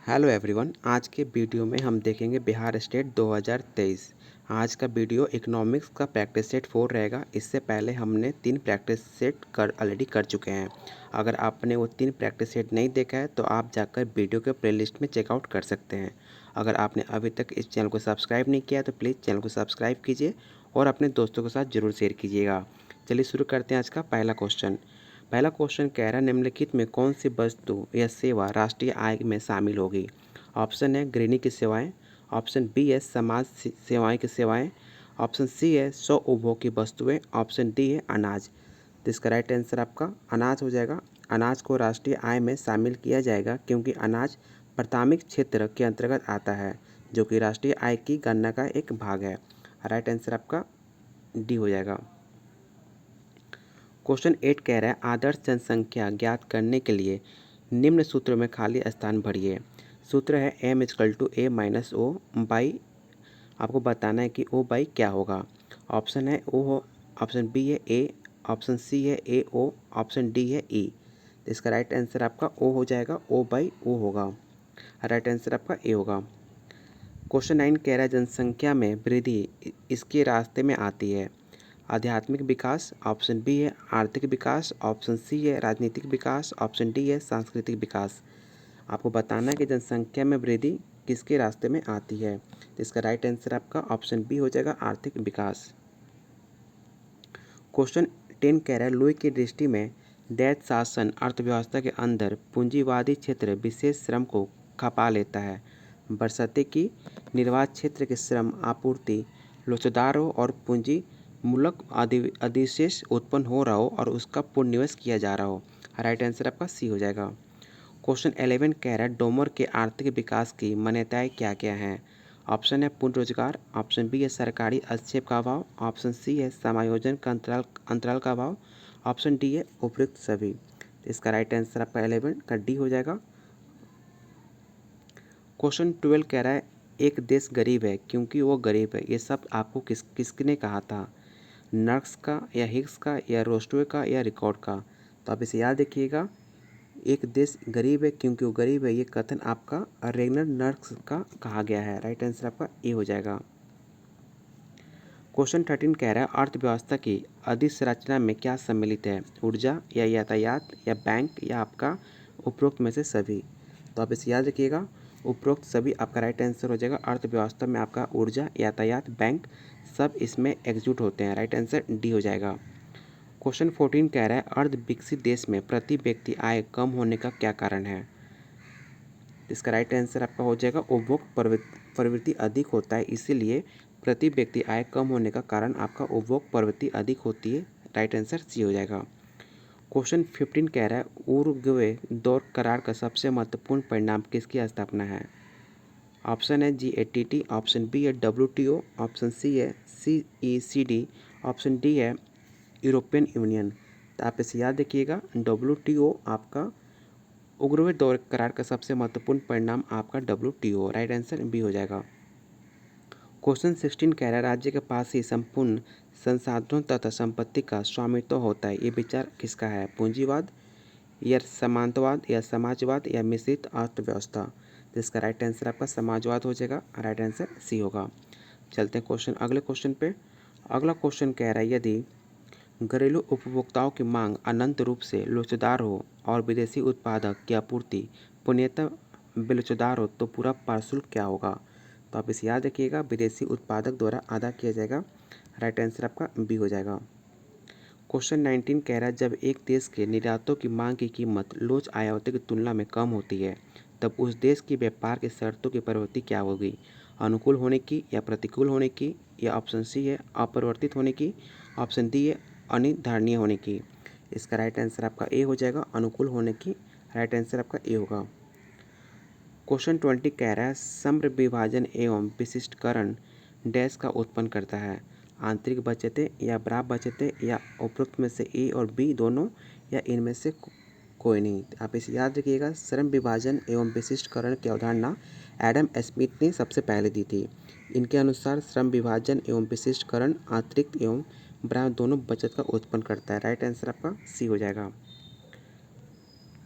Hello everyone, आज के video में हम देखेंगे बिहार स्टेट 2023। आज का वीडियो इकोनॉमिक्स का प्रैक्टिस सेट 4 रहेगा। इससे पहले हमने 3 प्रैक्टिस सेट ऑलरेडी कर चुके हैं। अगर आपने वो 3 प्रैक्टिस सेट नहीं देखा है तो आप जाकर वीडियो के प्लेलिस्ट में चेकआउट कर सकते हैं। अगर आपने अभी तक इस चैनल को सब्सक्राइब नहीं किया तो प्लीज़ चैनल को सब्सक्राइब कीजिए और अपने दोस्तों के साथ ज़रूर शेयर कीजिएगा। चलिए शुरू करते हैं आज का पहला क्वेश्चन। पहला क्वेश्चन कह रहा है, निम्नलिखित में कौन सी वस्तु या सेवा राष्ट्रीय आय में शामिल होगी। ऑप्शन है गृहिणी की सेवाएं, ऑप्शन बी है समाज सेवाएं की सेवाएं, ऑप्शन सी है स्व उपभोग की वस्तुएं, ऑप्शन डी है अनाज। तो इसका राइट आंसर आपका अनाज हो जाएगा। अनाज को राष्ट्रीय आय में शामिल किया जाएगा क्योंकि अनाज प्राथमिक क्षेत्र के अंतर्गत आता है, जो कि राष्ट्रीय आय की गणना का एक भाग है। राइट आंसर आपका डी हो जाएगा। क्वेश्चन 8 कह रहा है, आदर्श जनसंख्या ज्ञात करने के लिए निम्न सूत्रों में खाली स्थान भरिए। सूत्र है m=a-o/। आपको बताना है कि o बाई क्या होगा। ऑप्शन है o हो, ऑप्शन बी है a, ऑप्शन सी है a-o, ऑप्शन डी है e। तो इसका राइट आंसर आपका o हो जाएगा, o/o होगा। राइट आंसर आपका ए होगा। क्वेश्चन 9 कह रहा है, जनसंख्या में वृद्धि इसके रास्ते में आती है। आध्यात्मिक विकास, ऑप्शन बी है आर्थिक विकास, ऑप्शन सी है राजनीतिक विकास, ऑप्शन डी है सांस्कृतिक विकास। आपको बताना है कि जनसंख्या में वृद्धि किसके रास्ते में आती है। तो इसका राइट आंसर आपका ऑप्शन बी हो जाएगा, आर्थिक विकास। क्वेश्चन 10 कह रहा है, लुई की दृष्टि में दैत शासन अर्थव्यवस्था के अंदर पूंजीवादी क्षेत्र विशेष श्रम को खपा लेता है, बशर्ते कि निर्वाह क्षेत्र के श्रम आपूर्ति लोचदार हो और पूंजी मूलक अधिशेष उत्पन्न हो रहा हो और उसका पूर्ण निवेश किया जा रहा हो। राइट आंसर आपका सी हो जाएगा। क्वेश्चन 11 कह रहा है, डोमर के आर्थिक विकास की मान्यताएं क्या क्या हैं। ऑप्शन है पूर्ण रोजगार, ऑप्शन बी है सरकारी हस्तक्षेप का अभाव, ऑप्शन सी है समायोजन का अंतराल का अभाव, ऑप्शन डी है उपयुक्त सभी। इसका राइट आंसर आपका 11 का डी हो जाएगा। क्वेश्चन 12 कह रहा है, एक देश गरीब है क्योंकि वो गरीब है। ये सब आपको किसने कहा था, नर्क्स का या हिग्स का या रोस्टवे का या रिकॉर्ड का। तो आप इसे याद रखिएगा, एक देश गरीब है क्योंकि वो गरीब है, ये कथन आपका रेगनर नर्क्स का कहा गया है। राइट आंसर आपका ए हो जाएगा। क्वेश्चन 13 कह रहा है, अर्थव्यवस्था की अधिसंरचना में क्या सम्मिलित है, ऊर्जा या यातायात या बैंक या आपका उपरोक्त में से सभी। तो आप इसे याद रखिएगा, उपरोक्त सभी आपका राइट आंसर हो जाएगा। अर्थव्यवस्था में आपका ऊर्जा, यातायात, बैंक सब इसमें एग्जीक्यूट होते हैं। राइट आंसर डी हो जाएगा। क्वेश्चन 14 कह रहा है, अर्ध विकसित देश में प्रति व्यक्ति आय कम होने का क्या कारण है। इसका राइट आंसर आपका हो जाएगा, उपभोग प्रवृत्ति अधिक होता है, इसीलिए प्रति व्यक्ति आय कम होने का कारण आपका उपभोग प्रवृत्ति अधिक होती है। राइट आंसर सी हो जाएगा। क्वेश्चन 15 कह रहा है, उरुग्वे दौर करार का सबसे महत्वपूर्ण परिणाम किसकी स्थापना है। ऑप्शन है GATT, ऑप्शन बी है WTO, ऑप्शन सी है CECD, ऑप्शन डी है यूरोपियन यूनियन। तो आप इसे याद रखिएगा, WTO आपका उग्रवे दौर करार का सबसे महत्वपूर्ण परिणाम आपका WTO। राइट आंसर बी हो जाएगा। क्वेश्चन 16 कह रहा है, राज्य के पास ही संपूर्ण संसाधनों तथा संपत्ति का स्वामित्व होता है, ये विचार किसका है, पूंजीवाद या सामंतवाद या समाजवाद या मिश्रित अर्थव्यवस्था। तो इसका राइट आंसर आपका समाजवाद हो जाएगा। राइट आंसर सी होगा। चलते हैं अगले क्वेश्चन पे। अगला क्वेश्चन कह रहा है, यदि घरेलू उपभोक्ताओं की मांग अनंत रूप से लोचदार हो और विदेशी उत्पादक की आपूर्ति पूर्णतः बेलोचदार हो तो पूरा पार्सल क्या होगा। तो आप इसे याद रखिएगा, विदेशी उत्पादक द्वारा अदा किया जाएगा। राइट आंसर आपका बी हो जाएगा। क्वेश्चन 19 कह रहा है, जब एक देश के निर्यातों की मांग की कीमत लोच आयातों की तुलना में कम होती है तब उस देश की व्यापार की शर्तों की प्रवृत्ति क्या होगी, अनुकूल होने की या प्रतिकूल होने की, या ऑप्शन सी है अपरिवर्तित होने की, ऑप्शन डी है अनिर्धारणीय होने की। इसका राइट आंसर आपका ए हो जाएगा, अनुकूल होने की। राइट आंसर आपका ए होगा। क्वेश्चन 20 कह रहा है, सम्र विभाजन एवं विशिष्टकरण डैश का उत्पन्न करता है, आंतरिक बचतें या बाह्य बचतें या उपरोक्त में से ए और बी दोनों या इनमें से कोई नहीं। आप इसे याद रखिएगा, श्रम विभाजन एवं विशिष्टकरण की अवधारणा एडम स्मिथ ने सबसे पहले दी थी। इनके अनुसार श्रम विभाजन एवं विशिष्टकरण आंतरिक एवं बाह्य दोनों बचत का उत्पन्न करता है। राइट आंसर आपका सी हो जाएगा।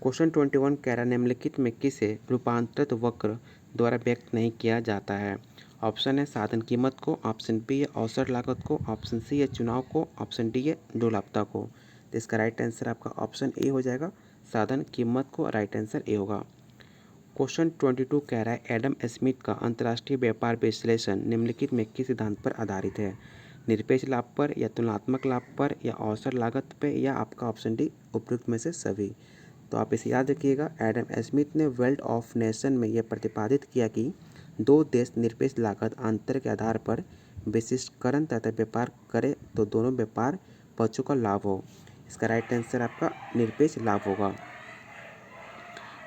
क्वेश्चन 21 कह रहा है निम्नलिखित में किसे रूपांतरित वक्र द्वारा व्यक्त नहीं किया जाता है। ऑप्शन है साधन कीमत को, ऑप्शन बी है औसत लागत को, ऑप्शन सी है चुनाव को, ऑप्शन डी है दुर्लभता को। तो इसका राइट आंसर आपका ऑप्शन ए हो जाएगा, साधन कीमत को। राइट आंसर ए होगा। क्वेश्चन 22 कह रहा है एडम स्मिथ का अंतर्राष्ट्रीय व्यापार विश्लेषण निम्नलिखित में किस सिद्धांत पर आधारित है। निरपेक्ष लाभ पर, या तुलनात्मक लाभ पर, या औसत लागत पर, या आपका ऑप्शन डी उपयुक्त में से सभी। तो आप इसे याद रखिएगा। एडम स्मिथ ने वेल्थ ऑफ नेशन में यह प्रतिपादित किया कि दो देश निरपेक्ष लागत अंतर के आधार पर विशिष्टकरण तथा व्यापार करें तो दोनों व्यापार पक्षों का लाभ हो। इसका राइट आंसर आपका निरपेक्ष लाभ होगा।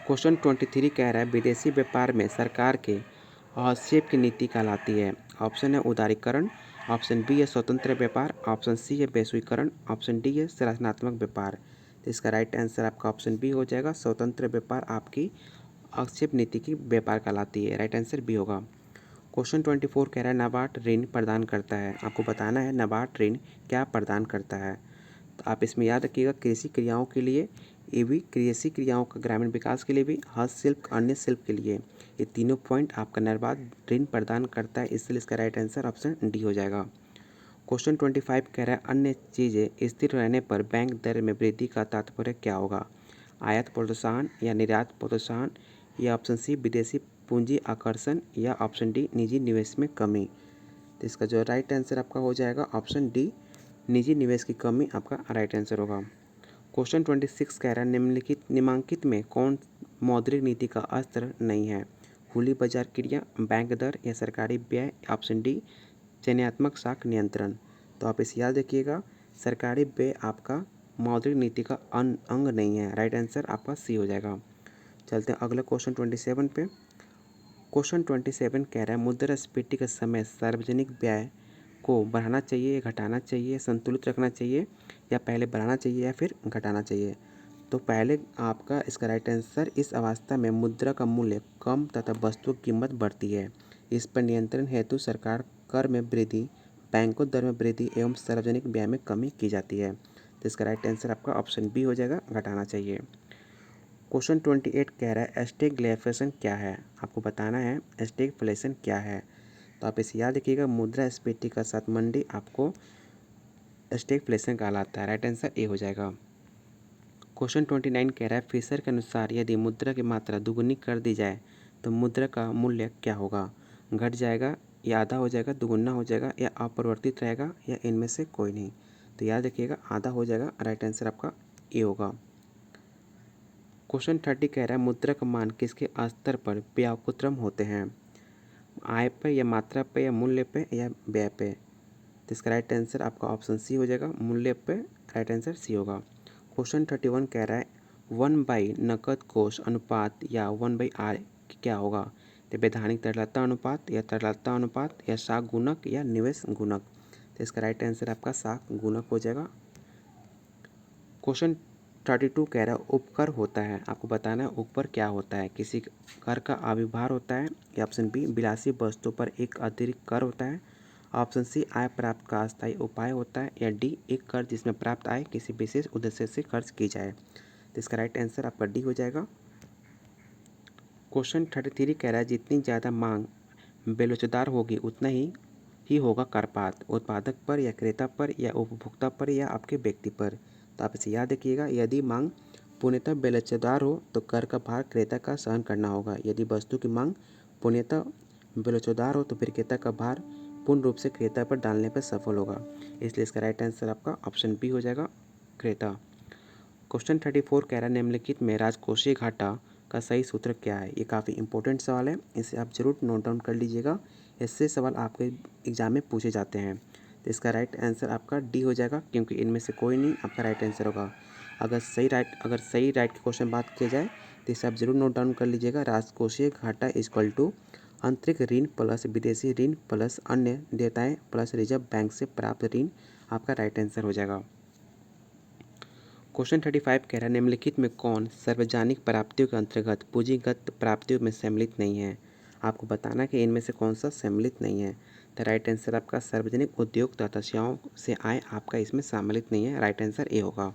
क्वेश्चन 23 कह रहा है विदेशी व्यापार में सरकार के हस्तक्षेप की नीति कहलाती है। ऑप्शन है उदारीकरण, ऑप्शन बी है स्वतंत्र व्यापार, ऑप्शन सी है वैश्वीकरण, ऑप्शन डी है संरचनात्मक व्यापार। तो इसका राइट आंसर आपका ऑप्शन बी हो जाएगा, स्वतंत्र व्यापार आपकी हस्तक्षेप नीति की व्यापार कहलाती है। राइट आंसर बी होगा। क्वेश्चन 24 कह रहा है नाबार्ड ऋण प्रदान करता है। आपको बताना है नाबार्ड ऋण क्या प्रदान करता है। तो आप इसमें याद रखिएगा कृषि क्रियाओं के लिए, ये भी कृषि क्रियाओं का ग्रामीण विकास के लिए भी, हस्तशिल्प अन्य शिल्प के लिए, ये तीनों पॉइंट आपका नाबार्ड ऋण प्रदान करता है, इसलिए इसका राइट आंसर ऑप्शन डी हो जाएगा। क्वेश्चन 25 कह रहा है अन्य चीज़ें स्थिर रहने पर बैंक दर में वृद्धि का तात्पर्य क्या होगा। आयात प्रोत्साहन या निर्यात प्रोत्साहन, या ऑप्शन सी विदेशी पूंजी आकर्षण, या ऑप्शन डी निजी निवेश में कमी। तो इसका जो राइट आंसर आपका हो जाएगा ऑप्शन डी, निजी निवेश की कमी आपका राइट आंसर होगा। क्वेश्चन 26 कह रहा है निम्नलिखित में कौन मौद्रिक नीति का अस्त्र नहीं है। खुली बाजार क्रिया, बैंक दर, या सरकारी व्यय, ऑप्शन डी चयनात्मक शाख नियंत्रण। तो आप इसे याद रखिएगा, सरकारी व्यय आपका मौद्रिक नीति का अंग नहीं है। राइट आंसर आपका सी हो जाएगा। चलते हैं अगला क्वेश्चन 27 पे। क्वेश्चन 27 कह रहा है मुद्रास्फीति के समय सार्वजनिक व्यय को बढ़ाना चाहिए, घटाना चाहिए, संतुलित रखना चाहिए, या पहले बढ़ाना चाहिए या फिर घटाना चाहिए। तो पहले आपका इसका राइट आंसर इस अवस्था में मुद्रा का मूल्य कम तथा वस्तु की कीमत बढ़ती है। इस पर नियंत्रण हेतु सरकार कर में वृद्धि, बैंकों दर में वृद्धि एवं सार्वजनिक व्यय में कमी की जाती है। तो इसका राइट आंसर आपका ऑप्शन बी हो जाएगा, घटाना चाहिए। क्वेश्चन 28 कह रहा है स्टैगफ्लेशन क्या है। आपको बताना है स्टैगफ्लेशन क्या है। तो आप इसे याद रखिएगा, मुद्रास्फीति का साथ मंडी आपको स्टैगफ्लेशन कहलाता है। राइट आंसर ए हो जाएगा। क्वेश्चन 29 कह रहा है फिशर के अनुसार यदि मुद्रा की मात्रा दुगुनी कर दी जाए तो मुद्रा का मूल्य क्या होगा। घट जाएगा, या आधा हो जाएगा, दुगुना हो जाएगा, या अपरिवर्तित रहेगा, या इनमें से कोई नहीं। तो याद रखिएगा आधा हो जाएगा। राइट आंसर आपका ए होगा। क्वेश्चन 30 कह रहा है मुद्रा का मान किसके स्तर पर व्याकुत्रम होते हैं। आय पर, या मात्रा पे, या मूल्य पे, या व्यय पे। तो इसका राइट आंसर आपका ऑप्शन सी हो जाएगा, मूल्य पे। राइट आंसर सी होगा। क्वेश्चन 31 कह रहा है 1/, नकद कोष अनुपात या 1/r क्या होगा। तो वैधानिक तरलता अनुपात, या तरलता अनुपात, या साख गुणक, या निवेश गुणक। तो इसका राइट आंसर आपका साख गुणक हो जाएगा। क्वेश्चन 32 कह रहा है उपकर होता है। आपको बताना है उपकर क्या होता है। किसी कर का आविर्भाव होता है, या ऑप्शन बी विलासी वस्तु पर एक अतिरिक्त कर होता है, ऑप्शन सी आय प्राप्त का अस्थायी उपाय होता है, या डी एक कर जिसमें प्राप्त आय किसी विशेष उद्देश्य से खर्च की जाए। तो इसका राइट आंसर आपका डी हो जाएगा। क्वेश्चन 33 कह रहा है जितनी ज़्यादा मांग बेलोचदार होगी उतना ही होगा करपात, उत्पादक पर, या क्रेता पर, या उपभोक्ता पर, या आपके व्यक्ति पर। तो आप इसे याद रखिएगा, यदि मांग पूर्णतः बेलोचदार हो तो कर का भार क्रेता का सहन करना होगा। यदि वस्तु की मांग पूर्णतः बेलोचदार हो तो फिर क्रेता का भार पूर्ण रूप से क्रेता पर डालने पर सफल होगा। इसलिए इसका राइट आंसर आपका ऑप्शन बी हो जाएगा, क्रेता। क्वेश्चन 34 कह रहा है निम्नलिखित में राजकोषीय घाटा का सही सूत्र क्या है। ये काफ़ी इंपॉर्टेंट सवाल है, इसे आप जरूर नोट डाउन कर लीजिएगा। इससे सवाल आपके एग्जाम में पूछे जाते हैं। तो इसका राइट आंसर आपका डी हो जाएगा, क्योंकि इनमें से कोई नहीं आपका राइट आंसर होगा। अगर सही राइट की क्वेश्चन बात की जाए तो इसे आप जरूर नोट डाउन कर लीजिएगा। राजकोषीय घाटा इक्वल टू आंतरिक ऋण प्लस विदेशी ऋण प्लस अन्य देयताएं प्लस रिजर्व बैंक से प्राप्त ऋण आपका राइट आंसर हो जाएगा। क्वेश्चन 35 कह रहा है निम्नलिखित में कौन सार्वजनिक प्राप्तियों के अंतर्गत पूंजीगत प्राप्तियों में सम्मिलित नहीं है। आपको बताना कि इनमें से कौन सा सम्मिलित नहीं है। तो राइट आंसर आपका सार्वजनिक उद्योग तथा सेवाओं से आय आपका इसमें सम्मिलित नहीं है। राइट आंसर ए होगा।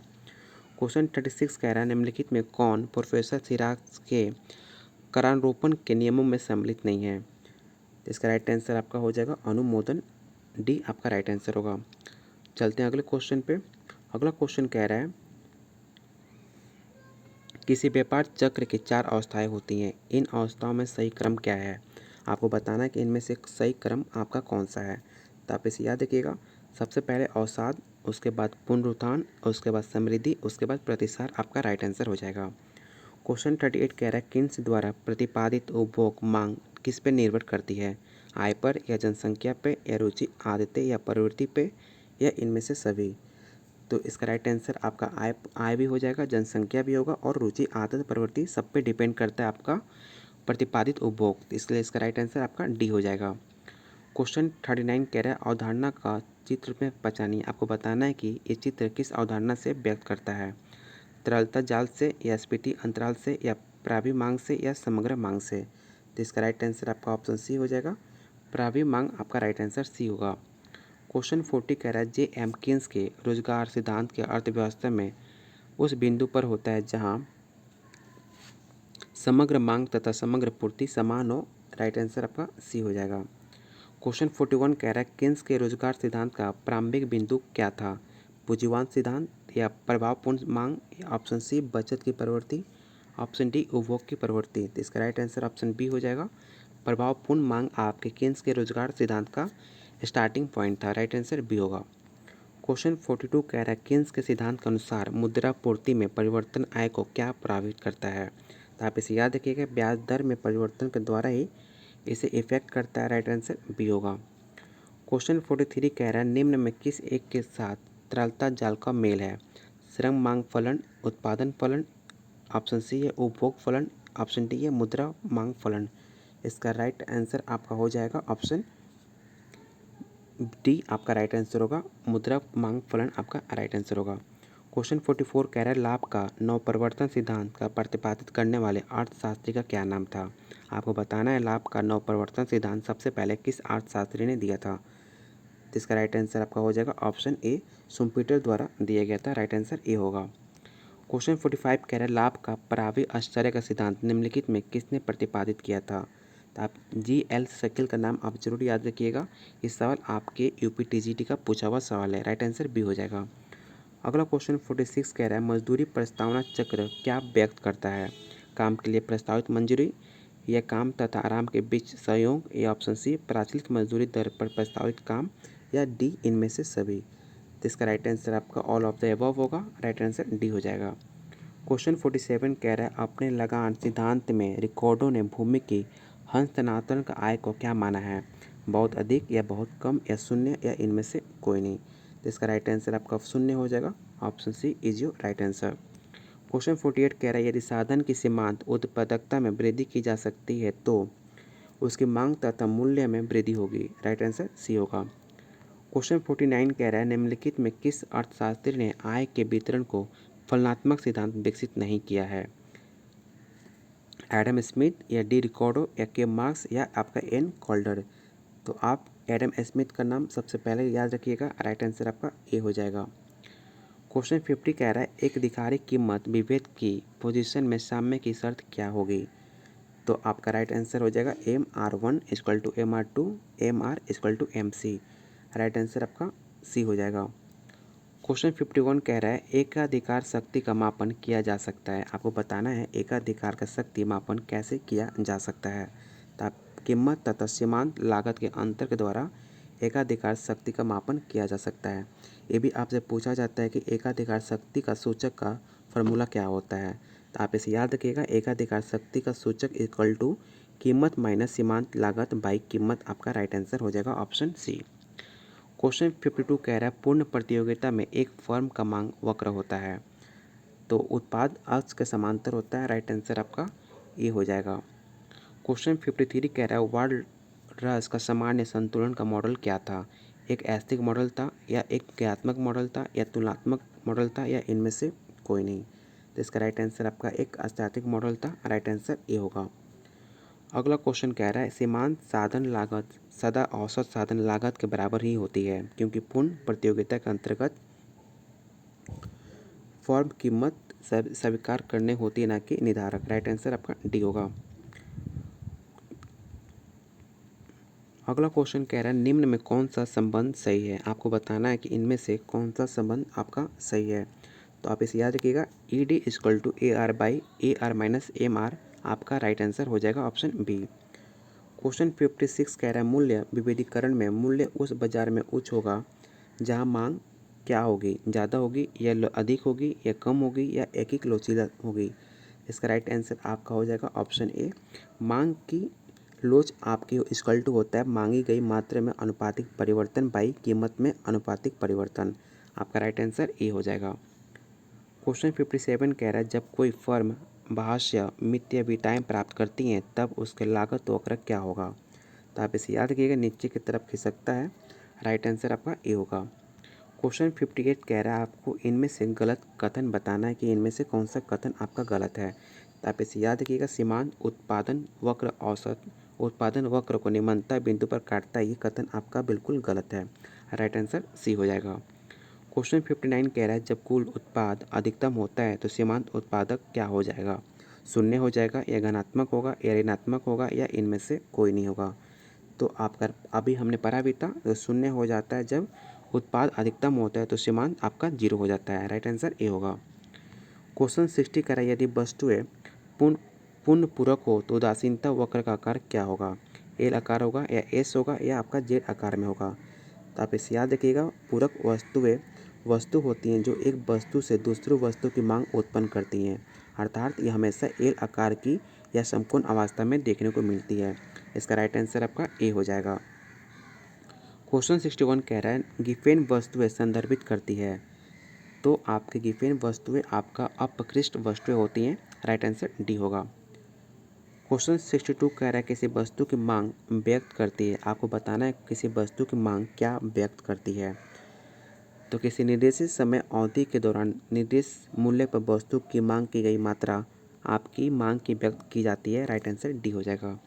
क्वेश्चन 36 कह रहा है निम्नलिखित में कौन प्रोफेसर सिराज के करारोपण के नियमों में सम्मिलित नहीं है। तो इसका राइट आंसर आपका हो जाएगा अनुमोदन, डी आपका राइट आंसर होगा। चलते हैं अगले क्वेश्चन पे। अगला क्वेश्चन कह रहा है किसी व्यापार चक्र की 4 अवस्थाएं होती हैं, इन अवस्थाओं में सही क्रम क्या है। आपको बताना है कि इनमें से सही क्रम आपका कौन सा है। तो आप इसे याद रखिएगा। सबसे पहले अवसाद, उसके बाद पुनरुत्थान, उसके बाद समृद्धि, उसके बाद प्रतिसार आपका राइट आंसर हो जाएगा। क्वेश्चन 38 कह रहा है किन्स द्वारा प्रतिपादित उपभोग मांग किस पे निर्भर करती है, आय पर या जनसंख्या पे या रुचि आदतें या प्रवृत्ति पे या इनमें से सभी। तो इसका राइट आंसर आपका आय भी हो जाएगा, जनसंख्या भी होगा और रुचि आदत प्रवृत्ति सब पे डिपेंड करता है आपका प्रतिपादित उपभोग। इसलिए इसका राइट आंसर आपका डी हो जाएगा। क्वेश्चन 39 कह रहा है अवधारणा का चित्र में पहचानिए। आपको बताना है कि ये चित्र किस अवधारणा से व्यक्त करता है, तरलता जाल से या स्फीति अंतराल से या प्रभावी मांग से या समग्र मांग से। तो इसका राइट आंसर आपका ऑप्शन सी हो जाएगा, प्रभावी मांग आपका राइट आंसर सी होगा। क्वेश्चन 40 कह रहा है जे एम किन्स के रोजगार सिद्धांत के अर्थव्यवस्था में उस बिंदु पर होता है जहां समग्र मांग तथा समग्र पूर्ति समान हो। राइट आंसर आपका सी हो जाएगा। क्वेश्चन 41 कह रहा है किन्स के रोजगार सिद्धांत का प्रारंभिक बिंदु क्या था, पूंजीवाद सिद्धांत या प्रभावपूर्ण मांग या ऑप्शन सी बचत की प्रवृत्ति, ऑप्शन डी उपभोग की प्रवृत्ति। तो इसका राइट आंसर ऑप्शन बी हो जाएगा, प्रभावपूर्ण मांग आपके किन्स के रोजगार सिद्धांत का स्टार्टिंग पॉइंट था। राइट आंसर बी होगा। क्वेश्चन 42 कह रहा है किन्स के सिद्धांत के अनुसार मुद्रा पूर्ति में परिवर्तन आय को क्या प्रभावित करता है। तो आप इसे याद रखिएगा, ब्याज दर में परिवर्तन के द्वारा ही इसे इफेक्ट करता है। राइट आंसर बी होगा। क्वेश्चन 43 कह रहा है निम्न में किस एक के साथ तरलता जाल का मेल है, श्रम मांग फलन, उत्पादन फलन, ऑप्शन सी है उपभोग फलन, ऑप्शन डी है मुद्रा मांग फलन। इसका राइट आंसर आपका हो जाएगा ऑप्शन डी आपका राइट आंसर होगा, मुद्रा मांग फलन आपका राइट आंसर होगा। क्वेश्चन 44 कह रहा है लाभ का नवप्रवर्तन सिद्धांत का प्रतिपादित करने वाले अर्थशास्त्री का क्या नाम था। आपको बताना है लाभ का नवप्रवर्तन सिद्धांत सबसे पहले किस अर्थशास्त्री ने दिया था। तो इसका राइट आंसर आपका हो जाएगा ऑप्शन ए, शुम्पीटर द्वारा दिया गया था। राइट आंसर ए होगा। क्वेश्चन 45 कह रहा है लाभ का प्रभावी आश्चर्य का सिद्धांत निम्नलिखित में किसने प्रतिपादित किया था। तो आप जी.एल. शकील का नाम आप जरूर याद रखिएगा। इस सवाल आपके यूपीटीजीटी का पूछा हुआ सवाल है। राइट आंसर बी हो जाएगा। अगला क्वेश्चन 46 कह रहा है मजदूरी प्रस्तावना चक्र क्या व्यक्त करता है, काम के लिए प्रस्तावित मंजूरी या काम तथा आराम के बीच सहयोग या ऑप्शन सी प्रचलित मजदूरी दर पर प्रस्तावित काम या डी इनमें से सभी। तो इसका राइट आंसर आपका ऑल ऑफ द अबव होगा। राइट आंसर डी हो जाएगा। क्वेश्चन 47 कह रहा है अपने लगान सिद्धांत में रिकॉर्डों ने भूमि की हस्तांतरण का आय को क्या माना है, बहुत अधिक या बहुत कम या शून्य या इनमें से कोई नहीं। तो इसका राइट आंसर आपका शून्य हो जाएगा, option C is your right answer. Question 48 कह रहा है यदि साधन की सीमांत उत्पादकता में वृद्धि की जा सकती है तो उसकी मांग तथा मूल्य में वृद्धि होगी। राइट आंसर सी होगा। क्वेश्चन 49 कह रहा है निम्नलिखित में किस अर्थशास्त्री ने आय के वितरण को फलनात्मक सिद्धांत विकसित नहीं किया है, एडम स्मिथ या डी रिकॉर्डो या के मार्क्स या आपका एन कॉल्डर। तो आप एडम स्मिथ का नाम सबसे पहले याद रखिएगा। राइट आंसर आपका ए हो जाएगा। क्वेश्चन 50 कह रहा है एक अधिकारिक कीमत विभेद की पोजीशन में साम्य की शर्त क्या होगी। तो आपका राइट आंसर हो जाएगा MR1 equal to MR2 MR equal to MC। Right answer आपका सी हो जाएगा। क्वेश्चन 51 कह रहा है एकाधिकार शक्ति का मापन किया जा सकता है। आपको बताना है एकाधिकार का शक्ति मापन कैसे किया जा सकता है। तो आप कीमत तथा सीमांत लागत के अंतर के द्वारा एकाधिकार शक्ति का मापन किया जा सकता है। ये भी आपसे पूछा जाता है कि एकाधिकार शक्ति का सूचक का फॉर्मूला क्या होता है। तो आप इसे याद रखिएगा, एकाधिकार शक्ति का सूचक इक्वल टू कीमत माइनस सीमांत लागत बाई कीमत। आपका राइट आंसर हो जाएगा ऑप्शन सी। क्वेश्चन 52 कह रहा है पूर्ण प्रतियोगिता में एक फर्म का मांग वक्र होता है तो उत्पाद अक्ष के समांतर होता है। राइट आंसर आपका ये हो जाएगा। क्वेश्चन 53 कह रहा है वर्ल्ड रस का सामान्य संतुलन का मॉडल क्या था, एक ऐस्थिक मॉडल था या एक क्रियात्मक मॉडल था या तुलनात्मक मॉडल था या इनमें से कोई नहीं। तो इसका राइट आंसर आपका एक स्थैतिक मॉडल था। राइट आंसर ये होगा। अगला क्वेश्चन कह रहा है सीमांत साधन लागत सदा औसत साधन लागत के बराबर ही होती है क्योंकि पूर्ण प्रतियोगिता के अंतर्गत फॉर्म कीमत स्वीकार करने होती है, ना कि निर्धारक। राइट आंसर आपका डी होगा। अगला क्वेश्चन कह रहा है निम्न में कौन सा संबंध सही है। आपको बताना है कि इनमें से कौन सा संबंध आपका सही है। तो आप इसे याद रखिएगा, E D equal to A R by A R minus M R आपका राइट आंसर हो जाएगा ऑप्शन बी। क्वेश्चन 56 कह रहा है मूल्य विभेदीकरण में मूल्य उस बाजार में उच्च होगा जहां मांग क्या होगी, ज़्यादा होगी या अधिक होगी या कम होगी या एक ही लोचीला होगी। इसका राइट आंसर आपका हो जाएगा ऑप्शन ए। मांग की लोच आपकी इक्वल टू होता है मांगी गई मात्रा में अनुपातिक परिवर्तन बाई कीमत में अनुपातिक परिवर्तन। आपका राइट आंसर ए हो जाएगा। क्वेश्चन 57 कह रहा है जब कोई फर्म भाष्य मितव्ययिताएँ प्राप्त करती हैं तब उसके लागत वक्र क्या होगा। तो आप इसे याद रखिएगा, नीचे की तरफ खिसकता है। राइट आंसर आपका ए होगा। क्वेश्चन 58 कह रहा है आपको इनमें से गलत कथन बताना है कि इनमें से कौन सा कथन आपका गलत है। तो आप इसे याद रखिएगा, सीमांत उत्पादन वक्र औसत उत्पादन वक्र को निम्नता बिंदु पर काटता है, ये कथन आपका बिल्कुल गलत है। राइट आंसर सी हो जाएगा। क्वेश्चन 59 कह रहा है जब कुल उत्पाद अधिकतम होता है तो सीमांत उत्पादक क्या हो जाएगा, शून्य हो जाएगा या धनात्मक होगा या ऋणात्मक होगा या इनमें से कोई नहीं होगा। तो आपका अभी हमने पढ़ा भी था, तो शून्य हो जाता है जब उत्पाद अधिकतम होता है तो सीमांत आपका जीरो हो जाता है। राइट आंसर ए होगा। क्वेश्चन 60 कह रहा है यदि वस्तुएं पूर्ण पूर्ण पूरक हो तो उदासीनता वक्र का आकार क्या होगा, एल आकार होगा या एस होगा या आपका जेड आकार में होगा। तो आप इसे याद रखिएगा, पूरक वस्तुएं वस्तु होती हैं जो एक वस्तु से दूसरी वस्तु की मांग उत्पन्न करती हैं, अर्थात ये हमेशा एल आकार की या समकोण अवस्था में देखने को मिलती है। इसका राइट आंसर आपका ए हो जाएगा। क्वेश्चन 61 कह रहा है गिफेन वस्तुएं संदर्भित करती है, तो आपकी गिफेन वस्तुएं आपका अपकृष्ट वस्तुएं होती हैं। राइट आंसर डी होगा। क्वेश्चन 62 कह रहा है किसी वस्तु की मांग व्यक्त करती है। आपको बताना है किसी वस्तु की मांग क्या व्यक्त करती है। तो किसी निर्देशित समय अवधि के दौरान निर्दिष्ट मूल्य पर वस्तु की मांग की गई मात्रा आपकी मांग की व्यक्त की जाती है। राइट आंसर डी हो जाएगा।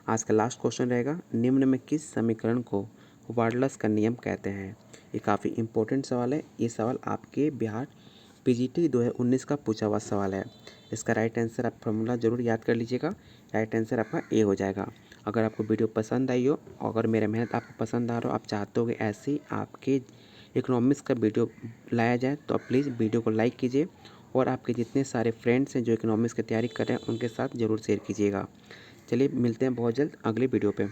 आज का लास्ट क्वेश्चन रहेगा निम्न में किस समीकरण को वार्डलस का नियम कहते हैं। ये काफ़ी इंपॉर्टेंट सवाल है। ये सवाल आपके बिहार पीजीटी 2019 का पूछा हुआ सवाल है। इसका राइट आंसर आप फॉर्मूला जरूर याद कर लीजिएगा। राइट आंसर आपका ए हो जाएगा। अगर आपको वीडियो पसंद आई हो, अगर मेरा मेहनत आपको पसंद आ रहा हो, आप चाहते हो कि ऐसे ही आपके इकोनॉमिक्स का वीडियो लाया जाए, तो आप प्लीज़ वीडियो को लाइक कीजिए और आपके जितने सारे फ्रेंड्स हैं जो इकोनॉमिक्स की तैयारी कर रहे हैं उनके साथ ज़रूर शेयर कीजिएगा। चलिए मिलते हैं बहुत जल्द अगले वीडियो पे।